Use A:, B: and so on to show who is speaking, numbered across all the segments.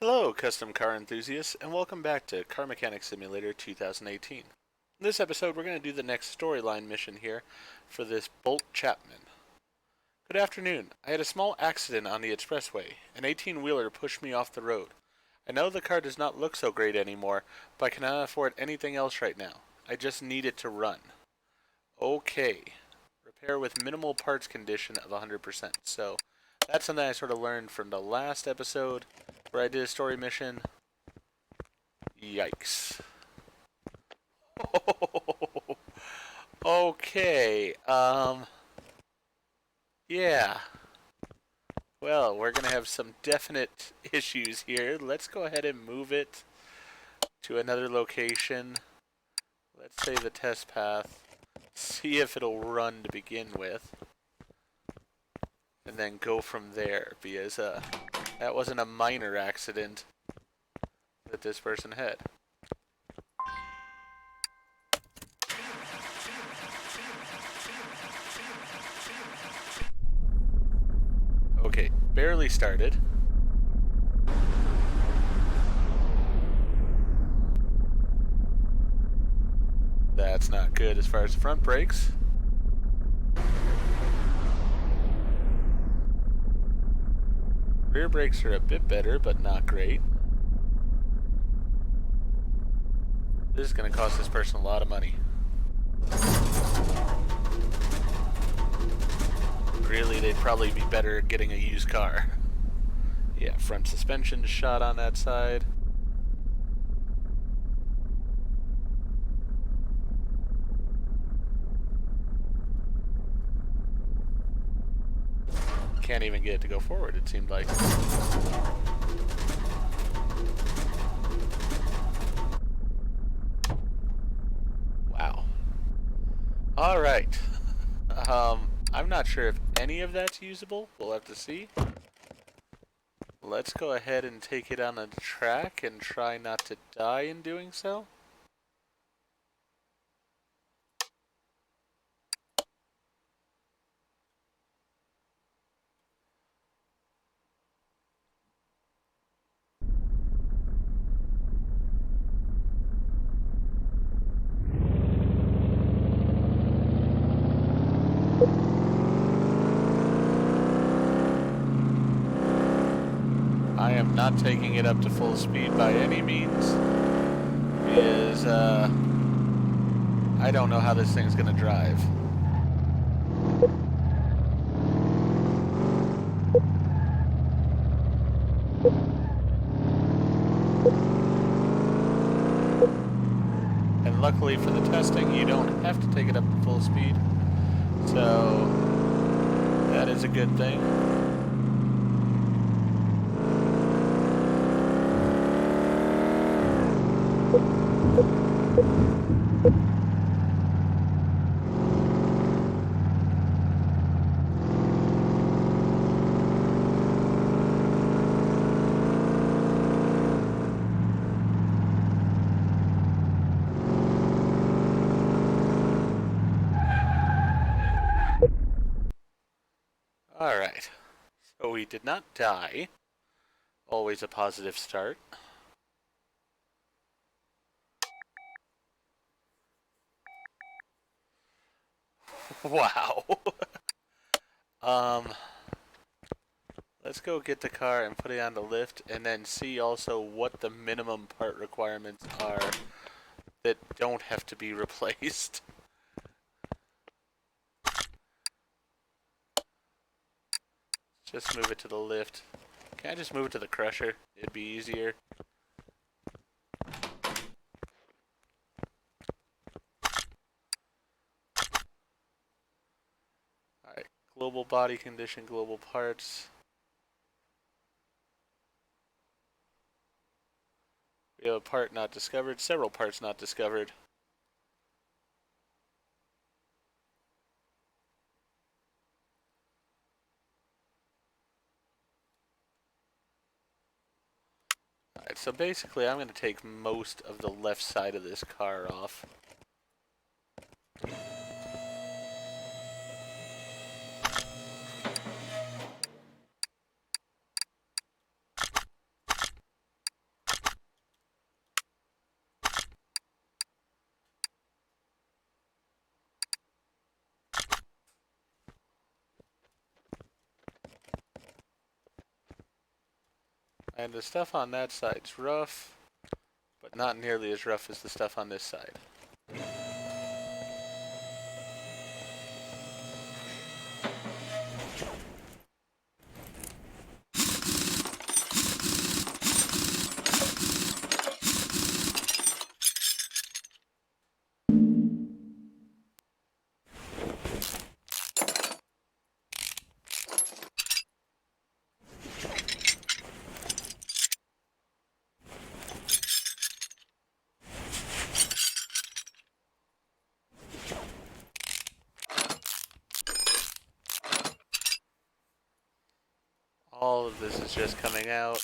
A: Hello, custom car enthusiasts, and welcome back to Car Mechanic Simulator 2018. In this episode, we're going to do the next storyline mission here for this Bolt Chapman. Good afternoon. I had a small accident on the expressway. An 18-wheeler pushed me off the road. I know the car does not look so great anymore, but I cannot afford anything else right now. I just need it to run. Okay. Repair with minimal parts condition of 100%. So, that's something I sort of learned from the last episode where I did a story mission. Yikes. Okay, yeah. Well, we're gonna have some definite issues here. Let's go ahead and move it to another location. Let's say the test path. See if it'll run to begin with. And then go from there, because, that wasn't a minor accident that this person had. Okay, barely started. That's not good as far as the front brakes. Rear brakes are a bit better, but not great. This is going to cost this person a lot of money. Really, they'd probably be better getting a used car. Yeah, front suspension shot on that side. Can't even get it to go forward, it seemed like. Wow. Alright. I'm not sure if any of that's usable. We'll have to see. Let's go ahead and take it on a track and try not to die in doing so. I am not taking it up to full speed by any means. Because, I don't know how this thing's gonna drive. And luckily for the testing, you don't have to take it up to full speed. So, that is a good thing. Alright, so we did not die. Always a positive start. Wow. um, let's go get the car and put it on the lift and then see also what the minimum part requirements are that don't have to be replaced. Just move it to the lift. Can I just move it to the crusher? It'd be easier. Alright, global body condition, global parts. We have a part not discovered, several parts not discovered. Alright, so basically I'm going to take most of the left side of this car off. And the stuff on that side's rough, but not nearly as rough as the stuff on this side. All of this is just coming out.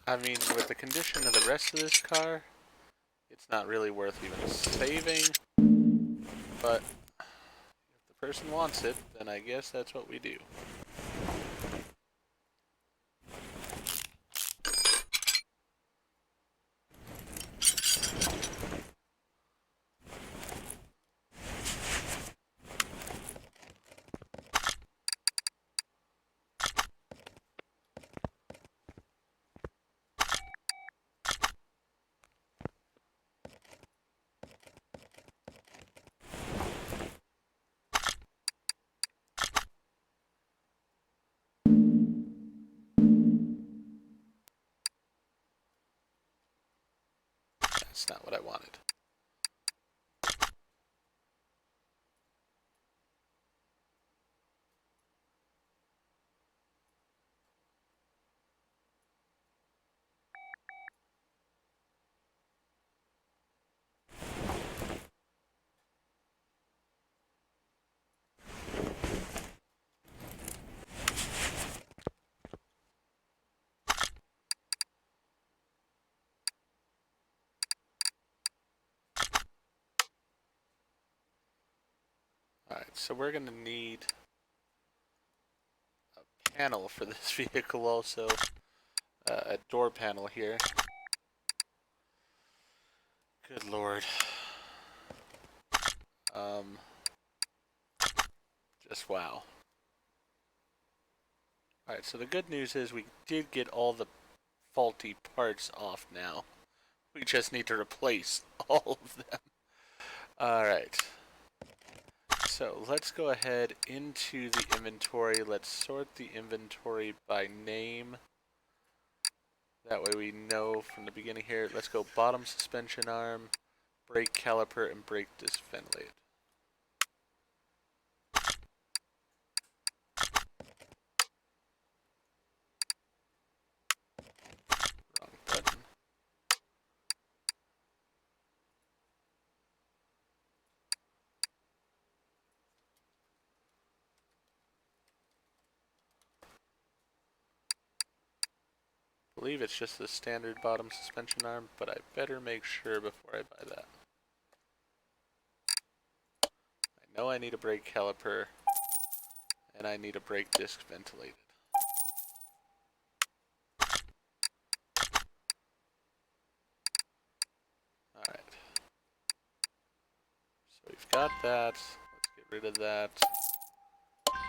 A: I mean, with the condition of the rest of this car, it's not really worth even saving, but if the person wants it, then I guess that's what we do. That's not what I wanted. Alright, so we're going to need a panel for this vehicle also. A door panel here. Good lord. Just wow. Alright, so the good news is we did get all the faulty parts off now. We just need to replace all of them. Alright. So let's go ahead into the inventory. Let's sort the inventory by name. That way we know from the beginning here. Let's go bottom suspension arm, brake caliper, and brake disc ventilate. Wrong button. I believe it's just the standard bottom suspension arm, but I better make sure before I buy that. I know I need a brake caliper, and I need a brake disc ventilated. got that. Let's get rid of that.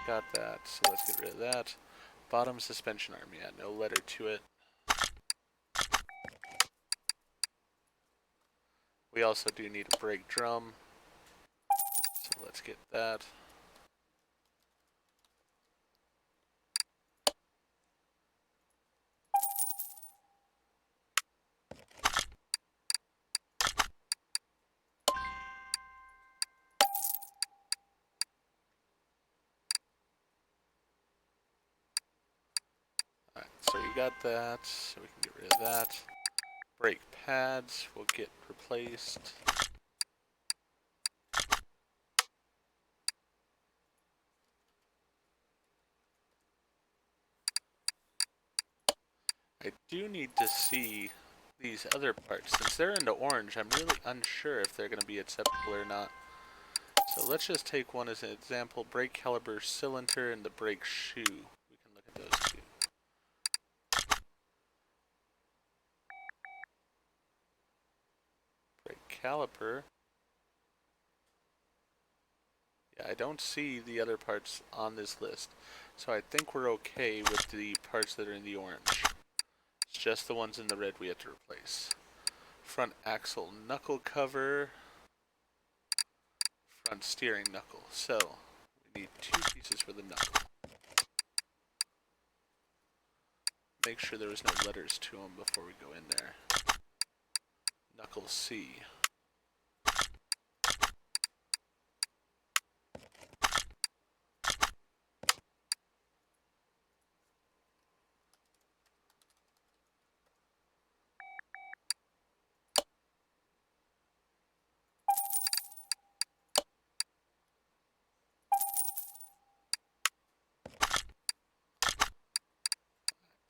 A: Got that, so let's get rid of that. Bottom suspension arm, yeah, no letter to it. We also do need a brake drum, so let's get that. Alright, so you got that, so we can get rid of that. Brake pads will get replaced. I do need to see these other parts. Since they're into orange, I'm really unsure if they're going to be acceptable or not. So let's just take one as an example. Brake caliper cylinder and the brake shoe. We can look at those two. Brake caliper. Yeah, I don't see the other parts on this list. So I think we're okay with the parts that are in the orange. It's just the ones in the red we have to replace. Front axle knuckle cover. Front steering knuckle. So we need 2 pieces for the knuckle. Make sure there was no letters to them before we go in there. Knuckle C.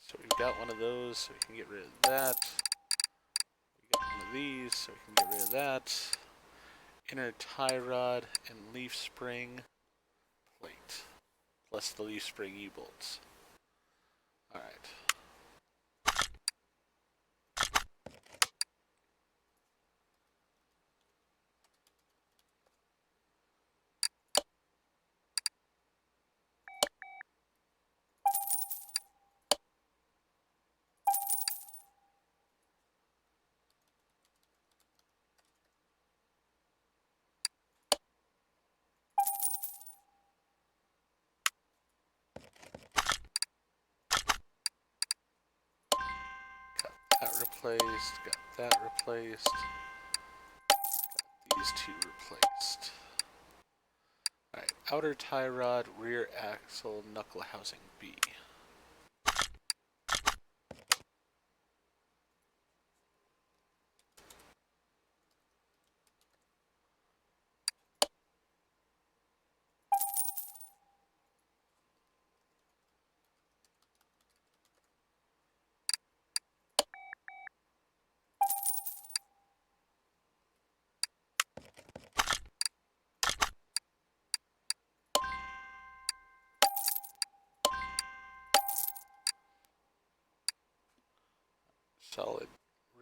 A: So we've got one of those, so we can get rid of that. We got one of these, so we can get rid of that. Inner tie rod and leaf spring plate, plus the leaf spring U-bolts. Alright. That replaced, got that replaced, got these 2 replaced. Alright, outer tie rod, rear axle, knuckle housing B. Solid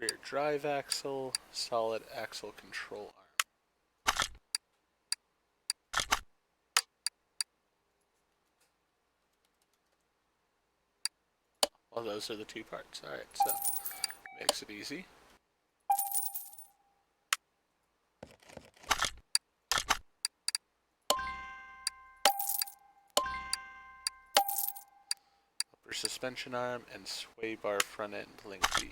A: rear drive axle, solid axle control arm. Well, those are the 2 parts. Alright, so makes it easy. Upper suspension arm and sway bar front end link B.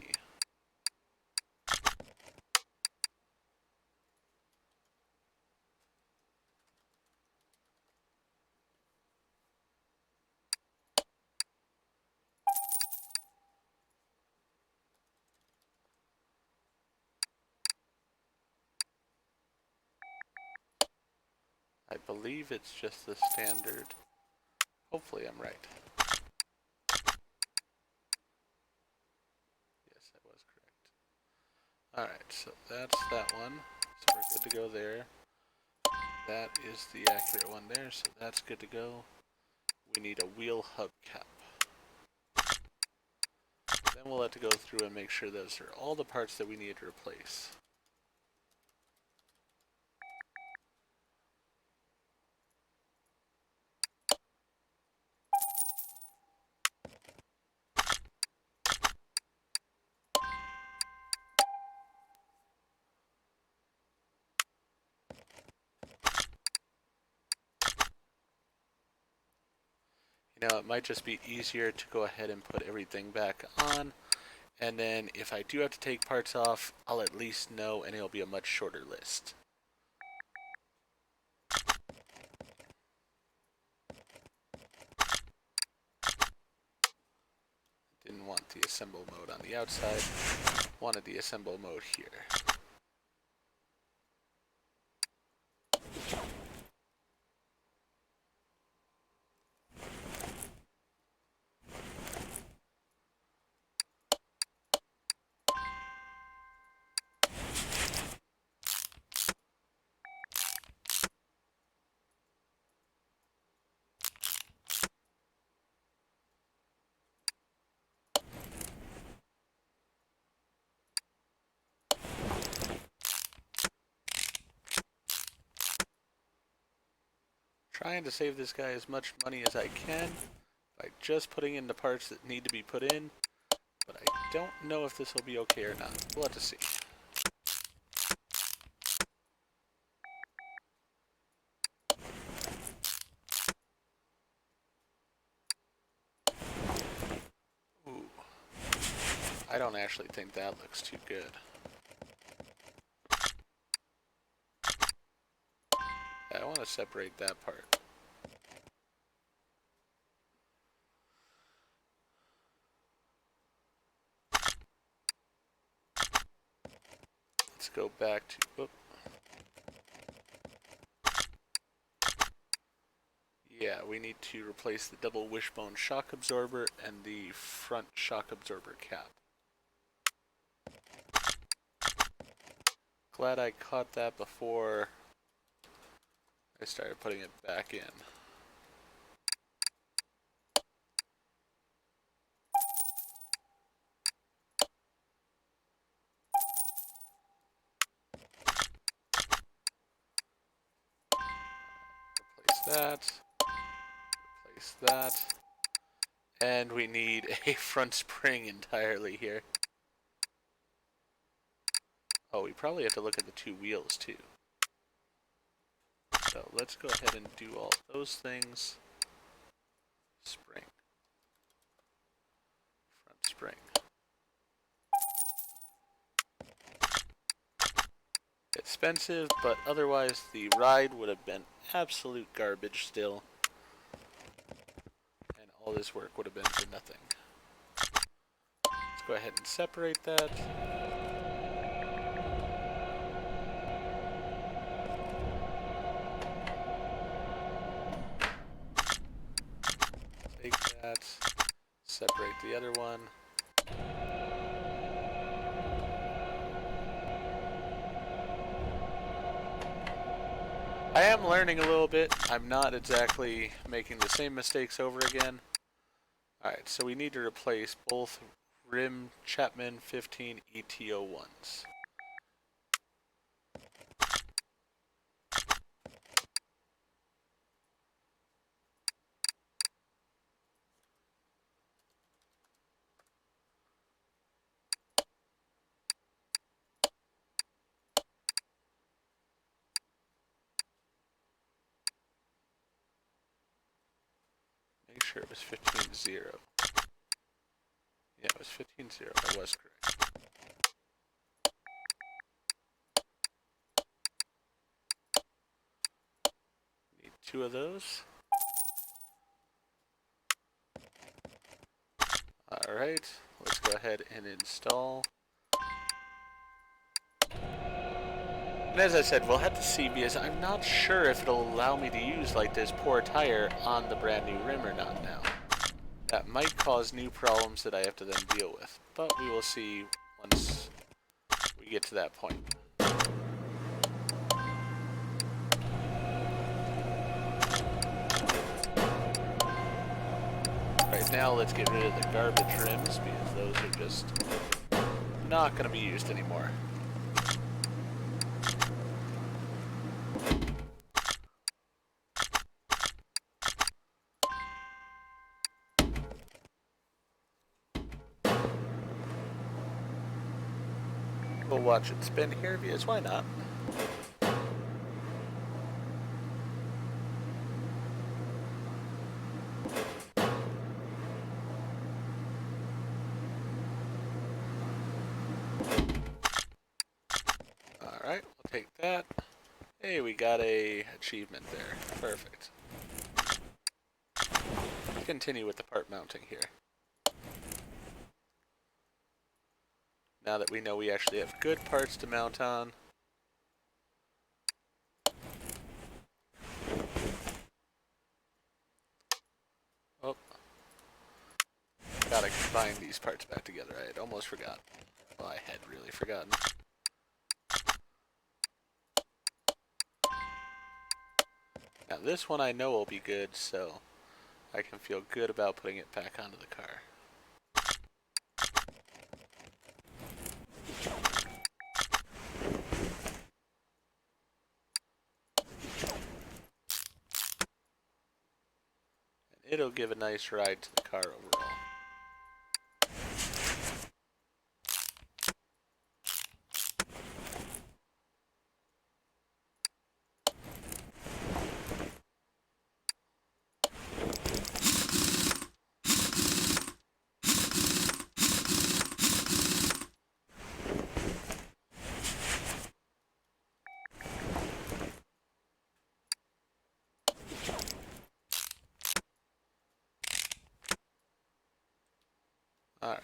A: I believe it's just the standard. Hopefully I'm right. Yes, I was correct. Alright, so that's that one. So we're good to go there. That is the accurate one there, so that's good to go. We need a wheel hub cap. Then we'll have to go through and make sure those are all the parts that we need to replace. You know, it might just be easier to go ahead and put everything back on, and then if I do have to take parts off, I'll at least know, and it'll be a much shorter list. Didn't want the assemble mode on the outside, wanted the assemble mode here. Trying to save this guy as much money as I can by just putting in the parts that need to be put in, but I don't know if this will be okay or not. We'll have to see. Ooh. I don't actually think that looks too good. I want to separate that part. Let's go back to... Oop. Yeah, we need to replace the double wishbone shock absorber and the front shock absorber cap. Glad I caught that before I started putting it back in. Replace that. Replace that. And we need a front spring entirely here. Oh, we probably have to look at the two wheels too. So let's go ahead and do all those things. Spring. Front spring. Expensive, but otherwise the ride would have been absolute garbage still. And all this work would have been for nothing. Let's go ahead and separate that. Take that. Separate the other one. I am learning a little bit. I'm not exactly making the same mistakes over again. Alright, so we need to replace both rim Chapman 15 ETO1s. Make sure it was 15-0. Yeah, it was 15-0. I was correct. Need two of those. Alright, let's go ahead and install. And as I said, we'll have to see because I'm not sure if it'll allow me to use like this poor tire on the brand new rim or not now. That might cause new problems that I have to then deal with, but we will see once we get to that point. Right now, let's get rid of the garbage rims because those are just not going to be used anymore. We'll watch it spin here because why not? take that. Hey, we got a achievement there. Perfect. Let's continue with the part mounting here. Now that we know we actually have good parts to mount on. Oh. Gotta combine these parts back together. I had almost forgot. Well, I had really forgotten. Now this one I know will be good, so I can feel good about putting it back onto the car. And it'll give a nice ride to the car overall. Alright,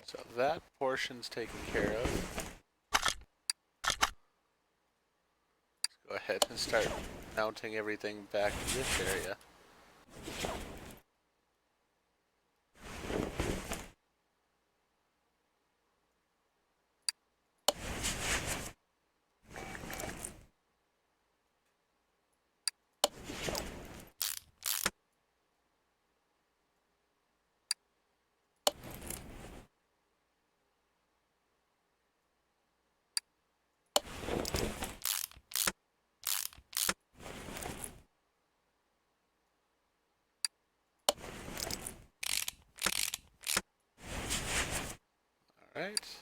A: so that portion's taken care of. Let's go ahead and start mounting everything back to this area. Alright.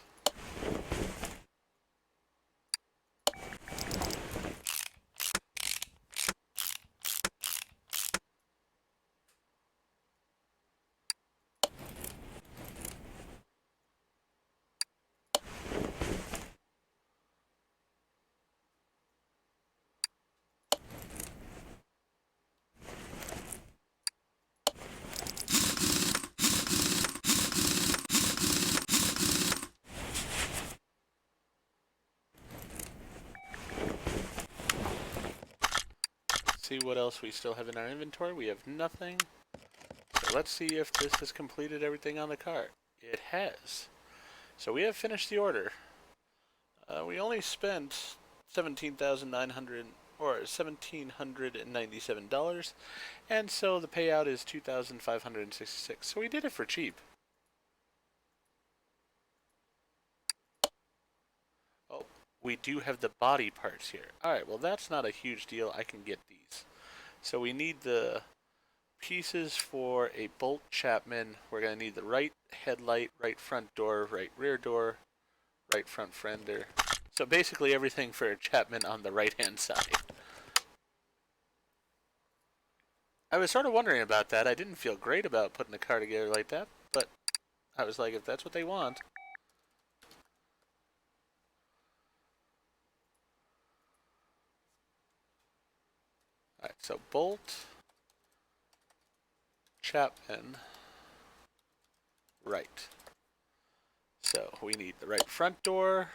A: See what else we still have in our inventory. We have nothing. So let's see if this has completed everything on the car. It has. So we have finished the order. We only spent $17,900 or $1,797, and so the payout is $2,566. So we did it for cheap. Oh, we do have the body parts here. Alright, well that's not a huge deal. I can get these. So we need the pieces for a Bolt Chapman. We're going to need the right headlight, right front door, right rear door, right front fender. So basically everything for a Chapman on the right hand side. I was sort of wondering about that. I didn't feel great about putting a car together like that, but I was like, if that's what they want. Alright, so Bolt Chapman right. So we need the right front door,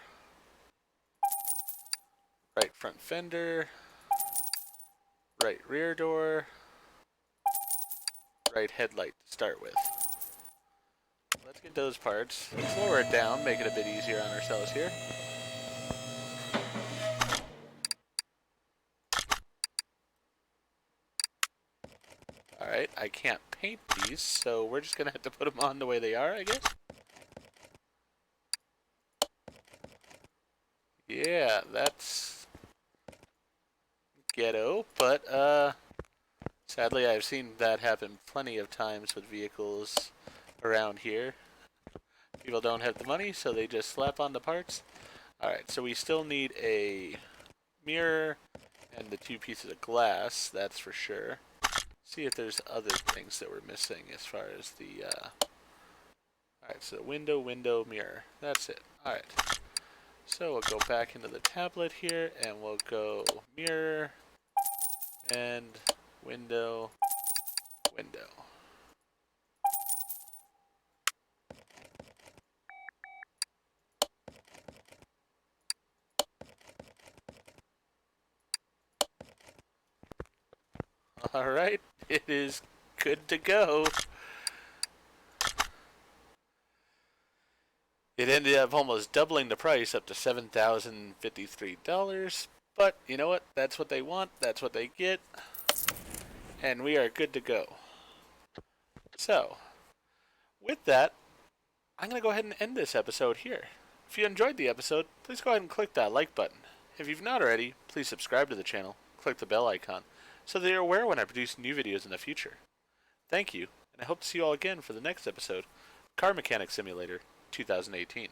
A: right front fender, right rear door, right headlight to start with. Let's get those parts. Let's lower it down, make it a bit easier on ourselves here. Alright, I can't paint these, so we're just gonna have to put them on the way they are, I guess. Yeah, that's ghetto, but sadly I've seen that happen plenty of times with vehicles around here. People don't have the money, so they just slap on the parts. Alright, so we still need a mirror and the two pieces of glass, that's for sure. See if there's other things that we're missing as far as the Alright, so window, mirror. That's it. Alright. So we'll go back into the tablet here and we'll go mirror and window, window. Alright, it is good to go. It ended up almost doubling the price up to $7,053. But you know what? That's what they want. That's what they get. And we are good to go. So, with that, I'm going to go ahead and end this episode here. If you enjoyed the episode, please go ahead and click that like button. If you've not already, please subscribe to the channel, click the bell icon, so that you're aware when I produce new videos in the future. Thank you, and I hope to see you all again for the next episode, Car Mechanic Simulator 2018.